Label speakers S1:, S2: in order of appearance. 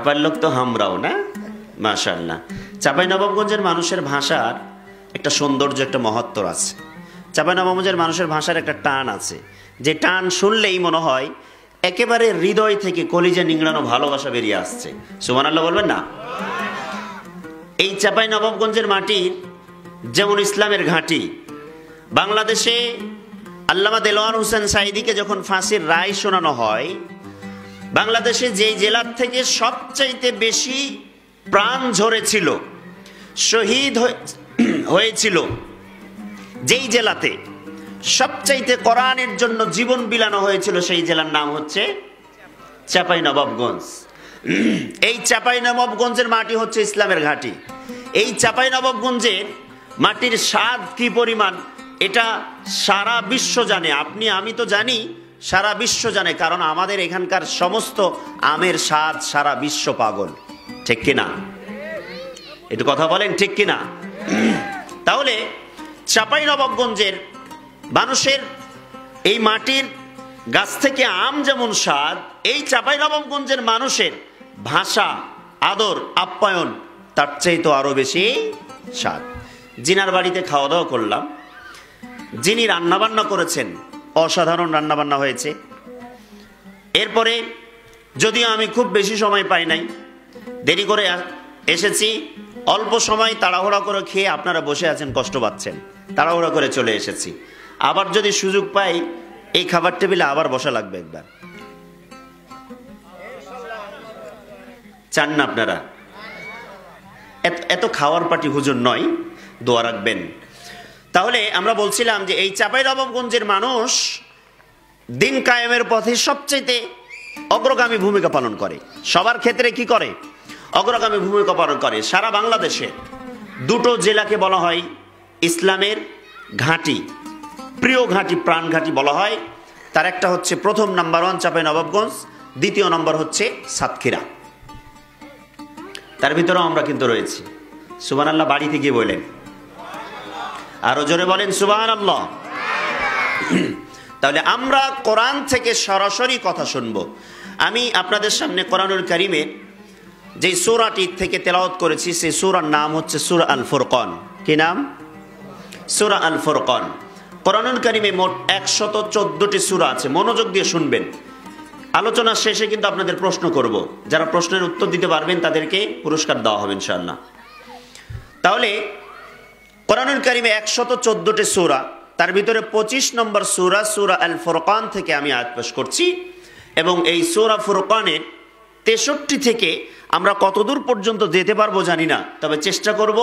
S1: চাপাইয়ের লোক তো হামরাও না, মাশাআল্লাহ। চাঁপাইনবাবগঞ্জের মানুষের ভাষার একটা সৌন্দর্য, একটা মহত্ব আছে। চাঁপাইনবাবগঞ্জের মানুষের ভাষার একটা টান আছে, যে টান শুনলেই মনে হয় একেবারে হৃদয় থেকে কলিজা নিংড়ানো ভালোবাসা বেরিয়ে আসছে। সুবহানাল্লাহ বলবেন না? এই চাঁপাইনবাবগঞ্জের মাটি যেমন ইসলামের ঘাঁটি। বাংলাদেশে আল্লামা দেলোয়ার হোসেন সাঈদীকে যখন ফাঁসির রায় শোনানো হয়, বাংলাদেশে যেই জেলার থেকে সবচাইতে বেশি প্রাণ ঝরেছিল, শহীদ হয়েছিল, যেই জেলাতে সবচাইতে কোরআনের জন্য জীবন বিলানো হয়েছিল, সেই জেলার নাম হচ্ছে চাঁপাইনবাবগঞ্জ। এই চাঁপাইনবাবগঞ্জের মাটি হচ্ছে ইসলামের ঘাঁটি। এই চাঁপাইনবাবগঞ্জের মাটির স্বাদ কি পরিমাণ, এটা সারা বিশ্ব জানে। আপনি আমি তো জানি, সারা বিশ্ব জানে, কারণ আমাদের এখানকার সমস্ত আমের স্বাদ সারা বিশ্ব পাগল। ঠিক কিনা? একটু কথা বলেন, ঠিক কিনা? তাহলে চাঁপাইনবাবগঞ্জের মানুষের এই মাটির গাছ থেকে আম যেমন স্বাদ, এই চাঁপাইনবাবগঞ্জের মানুষের ভাষা, আদর, আপ্যায়ন তার চাইতে আরো বেশি স্বাদ। জিনার বাড়িতে খাওয়া দাওয়া করলাম, যিনি রান্নাবান্না করেছেন অসাধারণ রান্নাবান্না হয়েছে। এরপরে যদিও আমি খুব বেশি সময় পাই নাই, দেরি করে এসেছি, অল্প সময় তাড়াহুড়া করে খেয়ে আপনারা বসে আছেন, কষ্ট পাচ্ছেন, তাড়াহুড়া করে চলে এসেছি। আবার যদি সুযোগ পাই এই খাবার টেবিলে আবার বসা লাগবে একবার। চান না আপনারা? এত খাওয়ার পার্টি হুজুর নয়, দোয়া রাখবেন। তাহলে আমরা বলছিলাম যে এই চাঁপাইনবাবগঞ্জের মানুষ দিন কায়েমের পথে সবচেয়ে অগ্রগামী ভূমিকা পালন করে। সবার ক্ষেত্রে কি করে? অগ্রগামী ভূমিকা পালন করে। সারা বাংলাদেশে দুটো জেলাকে বলা হয় ইসলামের ঘাঁটি, প্রিয় ঘাঁটি, প্রাণ ঘাঁটি বলা হয়। তার একটা হচ্ছে প্রথম নাম্বার 1 চাঁপাইনবাবগঞ্জ, দ্বিতীয় নম্বর হচ্ছে সাতক্ষীরা। তার ভিতরেও আমরা কিন্তু রয়েছি। সুবহানাল্লাহ বাড়িতে গিয়ে বলেন, আরো জোরে বলেন সুবহানাল্লাহ। তাহলে আমরা কোরআন থেকে সরাসরি কথা শুনবো। আমি আপনাদের সামনে কোরআনুল কারীমের যে সূরাটি থেকে তেলাওয়াত করেছি, সেই সূরার নাম হচ্ছে সূরা আল ফুরকান। কি নাম? সূরা আল ফুরকান। কোরআনুল কারীমে মোট 114টি সূরা আছে। মনোযোগ দিয়ে শুনবেন। আলোচনার শেষে কিন্তু আপনাদের প্রশ্ন করব, যারা প্রশ্নের উত্তর দিতে পারবেন তাদেরকে পুরস্কার দেওয়া হবে ইনশাআল্লাহ। তাহলে কোরআনুল কারীমে 114টি সূরা, তার ভিতরে 25 নম্বর সূরা, সূরা আল ফুরকান থেকে আমি আয়াত পেশ করছি। এবং এই সূরা ফুরকানের 63 থেকে আমরা কতদূর পর্যন্ত যেতে পারবো জানি না, তবে চেষ্টা করব